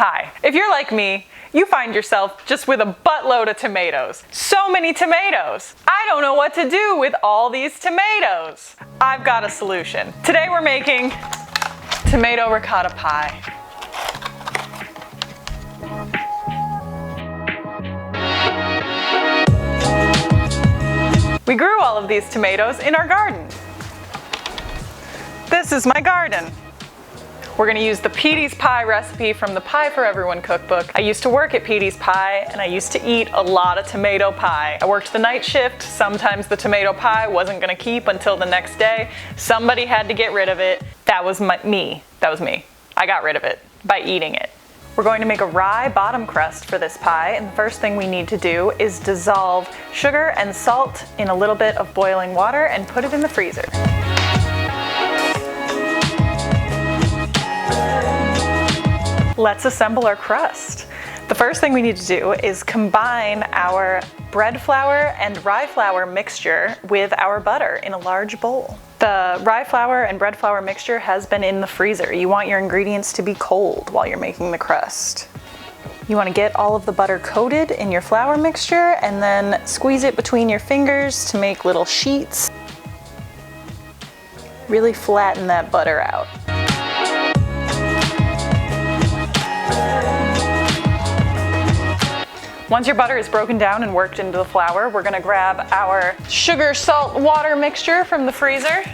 Hi. If you're like me, you find yourself just with a buttload of tomatoes. So many tomatoes. I don't know what to do with all these tomatoes. I've got a solution. Today we're making tomato ricotta pie. We grew all of these tomatoes in our garden. This is my garden. We're gonna use the Petee's pie recipe from the Pie for Everyone cookbook. I used to work at Petee's Pie and I used to eat a lot of tomato pie. I worked the night shift. Sometimes the tomato pie wasn't gonna keep until the next day. Somebody had to get rid of it. That was me. I got rid of it by eating it. We're going to make a rye bottom crust for this pie, and the first thing we need to do is dissolve sugar and salt in a little bit of boiling water and put it in the freezer. Let's assemble our crust. The first thing we need to do is combine our bread flour and rye flour mixture with our butter in a large bowl. The rye flour and bread flour mixture has been in the freezer. You want your ingredients to be cold while you're making the crust. You want to get all of the butter coated in your flour mixture and then squeeze it between your fingers to make little sheets. Really flatten that butter out. Once your butter is broken down and worked into the flour, we're gonna grab our sugar, salt, water mixture from the freezer,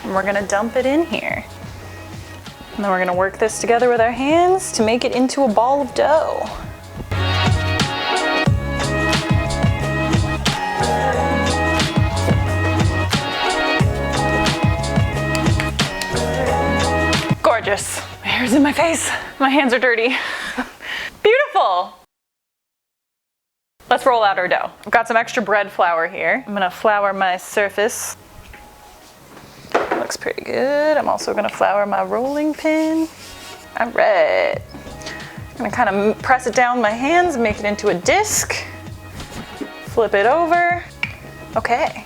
and we're gonna dump it in here. And then we're gonna work this together with our hands to make it into a ball of dough. Gorgeous. My hair's in my face. My hands are dirty. Beautiful. Let's roll out our dough. I've got some extra bread flour here. I'm gonna flour my surface. Looks pretty good. I'm also gonna flour my rolling pin. All right. I'm gonna kind of press it down with my hands and make it into a disc. Flip it over. Okay.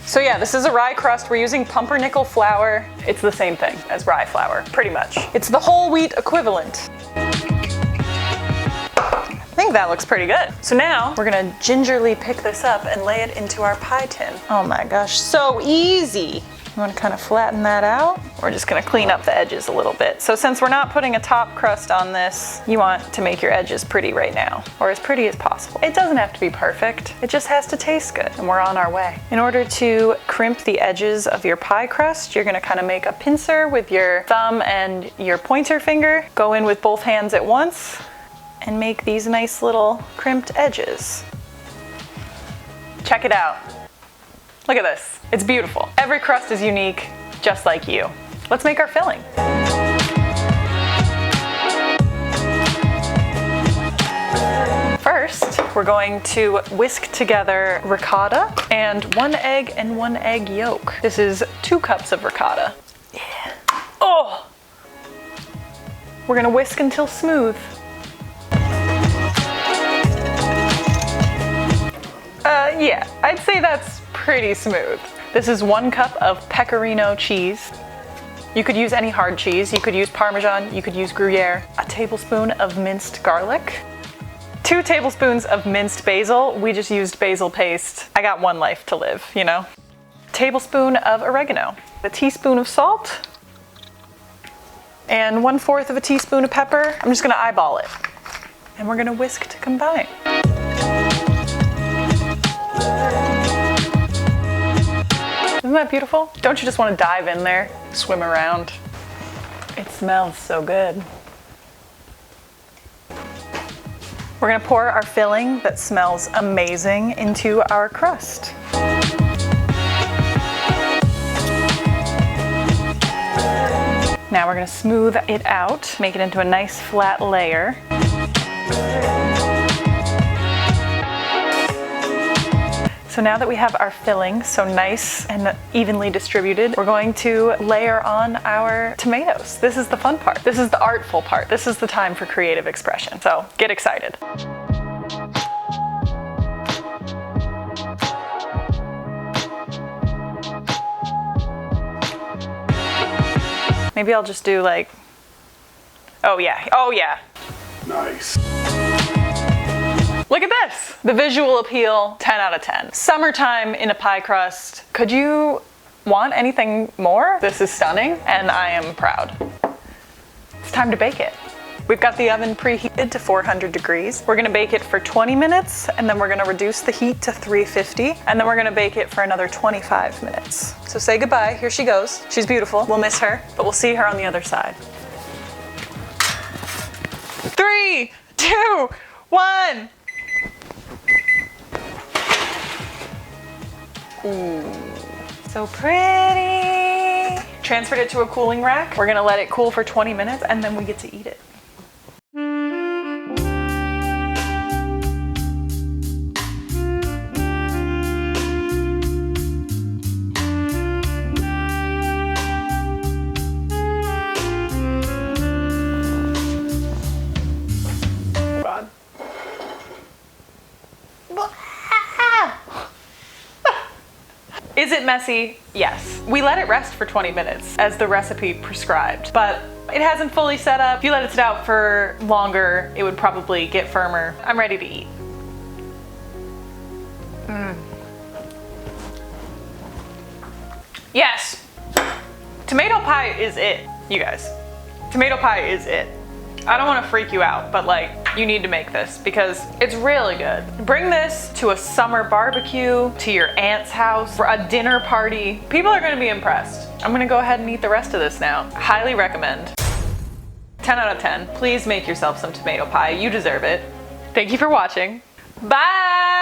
So yeah, this is a rye crust. We're using pumpernickel flour. It's the same thing as rye flour, pretty much. It's the whole wheat equivalent. I think that looks pretty good. So now we're gonna gingerly pick this up and lay it into our pie tin. Oh my gosh, so easy. You wanna kind of flatten that out. We're just gonna clean up the edges a little bit. So since we're not putting a top crust on this, you want to make your edges pretty right now, or as pretty as possible. It doesn't have to be perfect. It just has to taste good, and we're on our way. In order to crimp the edges of your pie crust, you're gonna kind of make a pincer with your thumb and your pointer finger. Go in with both hands at once and make these nice little crimped edges. Check it out. Look at this. It's beautiful. Every crust is unique, just like you. Let's make our filling. First, we're going to whisk together ricotta and 1 egg and 1 egg yolk. This is 2 cups of ricotta. Yeah. Oh! We're gonna whisk until smooth. Yeah, I'd say that's pretty smooth. This is 1 cup of pecorino cheese. You could use any hard cheese. You could use Parmesan, you could use Gruyere. A tablespoon of minced garlic. 2 tablespoons of minced basil. We just used basil paste. I got 1 life to live, you know? Tablespoon of oregano. A teaspoon of salt. And 1/4 of a teaspoon of pepper. I'm just gonna eyeball it. And we're gonna whisk to combine. Isn't that beautiful? Don't you just want to dive in there, swim around? It smells so good. We're gonna pour our filling that smells amazing into our crust. Now we're gonna smooth it out, make it into a nice flat layer. So now that we have our filling so nice and evenly distributed, we're going to layer on our tomatoes. This is the fun part. This is the artful part. This is the time for creative expression. So get excited. Maybe I'll just do like, oh yeah, oh yeah. Nice. Look at this. The visual appeal, 10 out of 10. Summertime in a pie crust. Could you want anything more? This is stunning and I am proud. It's time to bake it. We've got the oven preheated to 400 degrees. We're gonna bake it for 20 minutes and then we're gonna reduce the heat to 350 and then we're gonna bake it for another 25 minutes. So say goodbye, here she goes. She's beautiful, we'll miss her, but we'll see her on the other side. 3, 2, 1. Ooh, so pretty. Transferred it to a cooling rack. We're gonna let it cool for 20 minutes and then we get to eat it. Is it messy? Yes. We let it rest for 20 minutes as the recipe prescribed, but it hasn't fully set up. If you let it sit out for longer, it would probably get firmer. I'm ready to eat. Yes. Tomato pie is it, you guys. Tomato pie is it. I don't want to freak you out, but like, you need to make this because it's really good. Bring this to a summer barbecue, to your aunt's house, for a dinner party. People are going to be impressed. I'm going to go ahead and eat the rest of this now. Highly recommend. 10 out of 10. Please make yourself some tomato pie. You deserve it. Thank you for watching. Bye!